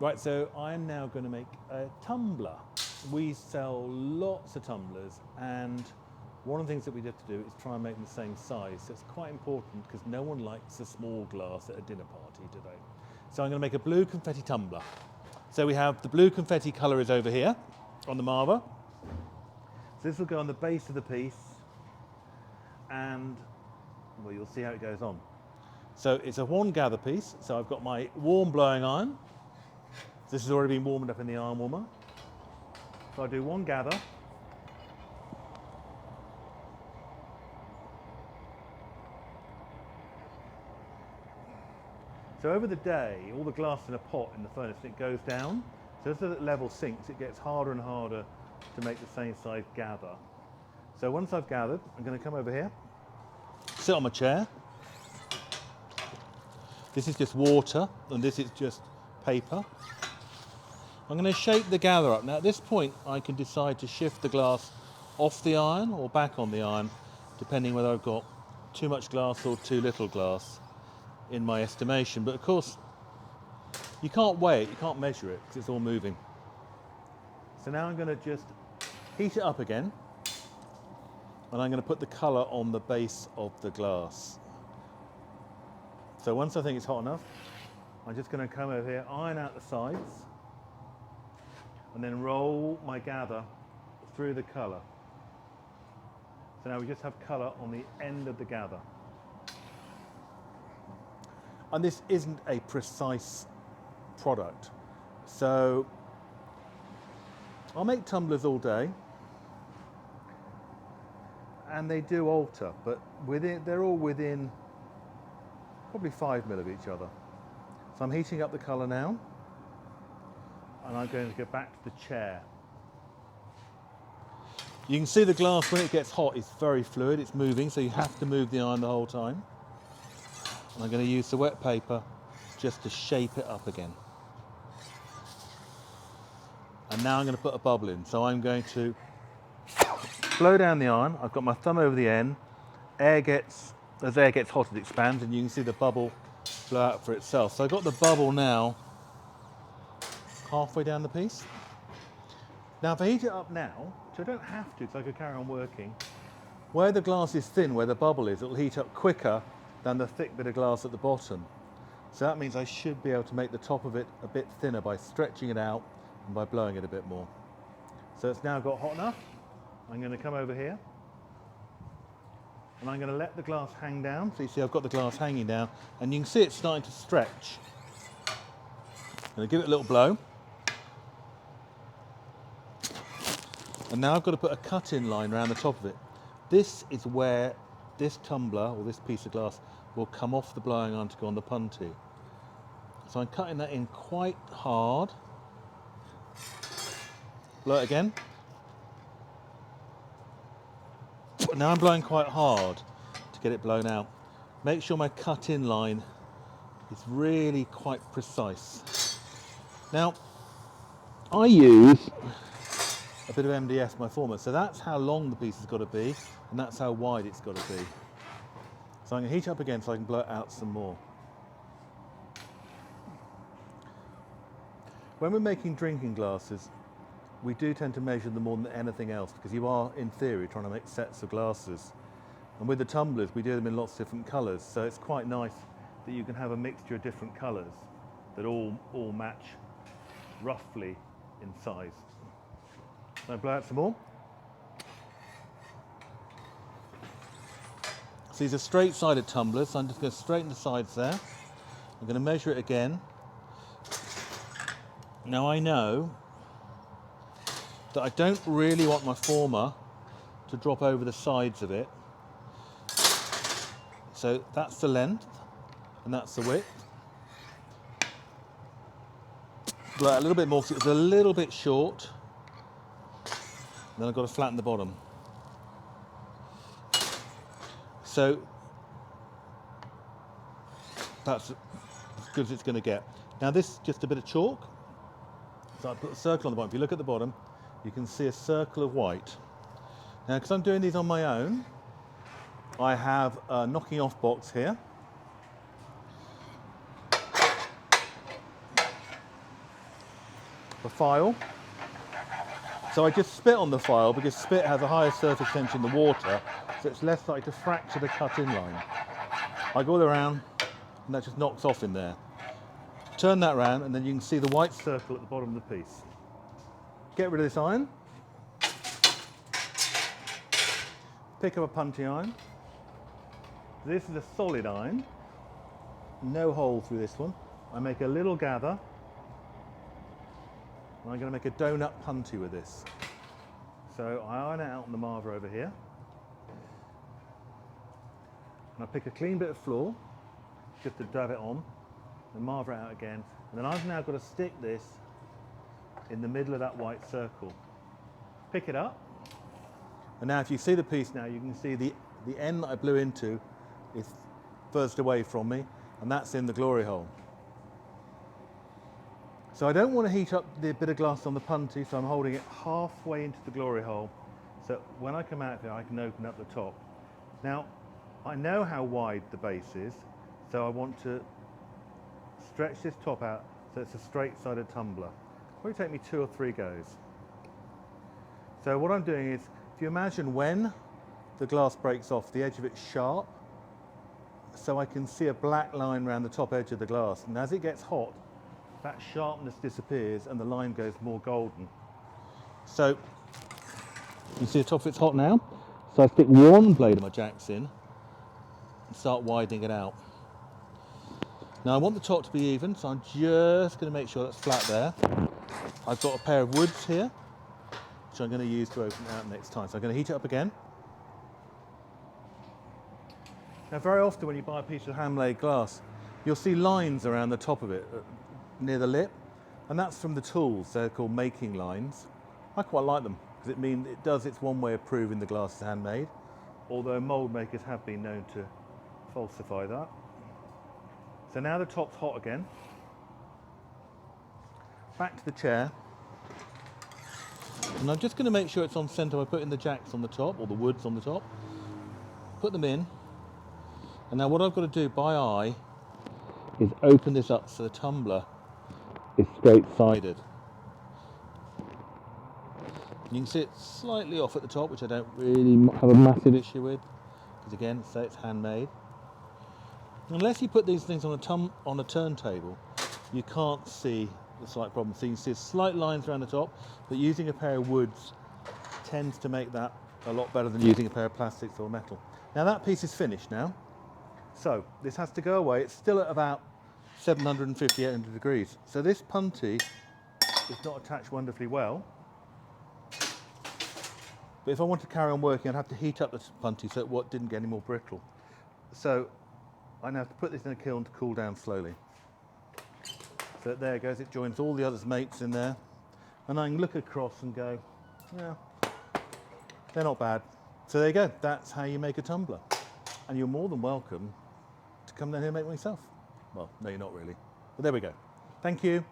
Right, so I'm now going to make a tumbler. We sell lots of tumblers, and one of the things that we have to do is try and make them the same size. So it's quite important because no one likes a small glass at a dinner party today. So I'm going to make a blue confetti tumbler. So we have the blue confetti colour is over here on the marver. So this will go on the base of the piece, and well, you'll see how it goes on. So it's a one gather piece. So I've got my warm blowing iron. This has already been warmed up in the iron warmer. So I do one gather. So over the day, all the glass in a pot in the furnace, it goes down. So as the level sinks, it gets harder and harder to make the same size gather. So once I've gathered, I'm going to come over here, sit on my chair. This is just water, and this is just paper. I'm going to shape the gather up. Now at this point I can decide to shift the glass off the iron or back on the iron, depending whether I've got too much glass or too little glass in my estimation. But of course you can't weigh it, you can't measure it because it's all moving. So now I'm going to just heat it up again, and I'm going to put the colour on the base of the glass. So once I think it's hot enough, I'm just going to come over here, iron out the sides, and then roll my gather through the colour. So now we just have colour on the end of the gather. And this isn't a precise product. So I'll make tumblers all day, and they do alter, but they're all within probably 5 mil of each other. So I'm heating up the colour now, and I'm going to go back to the chair. You can see the glass when it gets hot is very fluid, it's moving, so you have to move the iron the whole time. And I'm going to use the wet paper just to shape it up again. And now I'm going to put a bubble in. So I'm going to blow down the iron. I've got my thumb over the end. As air gets hot, it expands, and you can see the bubble blow out for itself. So I've got the bubble now halfway down the piece. Now if I heat it up now, which I don't have to because I could carry on working, where the glass is thin, where the bubble is, it'll heat up quicker than the thick bit of glass at the bottom. So that means I should be able to make the top of it a bit thinner by stretching it out and by blowing it a bit more. So it's now got hot enough. I'm going to come over here, and I'm going to let the glass hang down. So you see I've got the glass hanging down, and you can see it's starting to stretch. I'm going to give it a little blow. And now I've got to put a cut-in line around the top of it. This is where this tumbler, or this piece of glass, will come off the blowing iron to go on the punty. So I'm cutting that in quite hard. Blow it again. Now I'm blowing quite hard to get it blown out. Make sure my cut-in line is really quite precise. Now, I use a bit of MDF, my former, so that's how long the piece has got to be, and that's how wide it's got to be. So I'm going to heat up again so I can blow it out some more. When we're making drinking glasses, we do tend to measure them more than anything else, because you are, in theory, trying to make sets of glasses. And with the tumblers, we do them in lots of different colours, so it's quite nice that you can have a mixture of different colours that all match roughly in size. So I blow out some more. So these are straight-sided tumblers, so I'm just going to straighten the sides there. I'm going to measure it again. Now I know that I don't really want my former to drop over the sides of it. So that's the length, and that's the width. Blow out a little bit more because it was a little bit short. Then I've got to flatten the bottom. So that's as good as it's going to get. Now this is just a bit of chalk. So I put a circle on the bottom. If you look at the bottom, you can see a circle of white. Now, because I'm doing these on my own, I have a knocking off box here. a file. So I just spit on the file because spit has a higher surface tension than water, so it's less likely to fracture the cut-in line. I go all around and that just knocks off in there. Turn that around and then you can see the white circle at the bottom of the piece. Get rid of this iron. Pick up a punty iron. This is a solid iron. No hole through this one. I make a little gather. And I'm going to make a donut punty with this. So I iron it out on the marver over here. And I pick a clean bit of floor, just to dab it on, and marver it out again. And then I've now got to stick this in the middle of that white circle. Pick it up. And now if you see the piece now, you can see the end that I blew into is furthest away from me, and that's in the glory hole. So I don't want to heat up the bit of glass on the punty, so I'm holding it halfway into the glory hole, so when I come out of here I can open up the top. Now, I know how wide the base is, so I want to stretch this top out so it's a straight-sided tumbler. Probably take me 2 or 3 goes. So what I'm doing is, if you imagine when the glass breaks off, the edge of it's sharp, so I can see a black line around the top edge of the glass, and as it gets hot, that sharpness disappears and the line goes more golden. So you see the top of it's hot now, so I stick one blade of my jacks in and start widening it out. Now I want the top to be even, so I'm just going to make sure that's flat there. I've got a pair of woods here, which I'm going to use to open it out next time. So I'm going to heat it up again. Now very often when you buy a piece of handmade glass, you'll see lines around the top of it, near the lip, and that's from the tools. They're called making lines. I quite like them because it's one way of proving the glass is handmade, although mould makers have been known to falsify that. So now the top's hot again. Back to the chair, and I'm just going to make sure it's on centre by putting the jacks on the top, or the woods on the top. Put them in, and now what I've got to do by eye is open this up so the tumbler is straight-sided. You can see it's slightly off at the top, which I don't really have a massive issue with, because again, say it's handmade. Unless you put these things on a turntable, you can't see the slight problem. So you can see slight lines around the top, but using a pair of woods tends to make that a lot better than using a pair of plastics or metal. Now that piece is finished now, so this has to go away. It's still at about 750, 800 degrees. So this punty is not attached wonderfully well. But if I want to carry on working, I'd have to heat up the punty so it didn't get any more brittle. So I now have to put this in a kiln to cool down slowly. So there it goes, it joins all the others' mates in there. And I can look across and go, yeah, they're not bad. So there you go, that's how you make a tumbler. And you're more than welcome to come down here and make one yourself. Well, no, you're not really. But there we go. Thank you.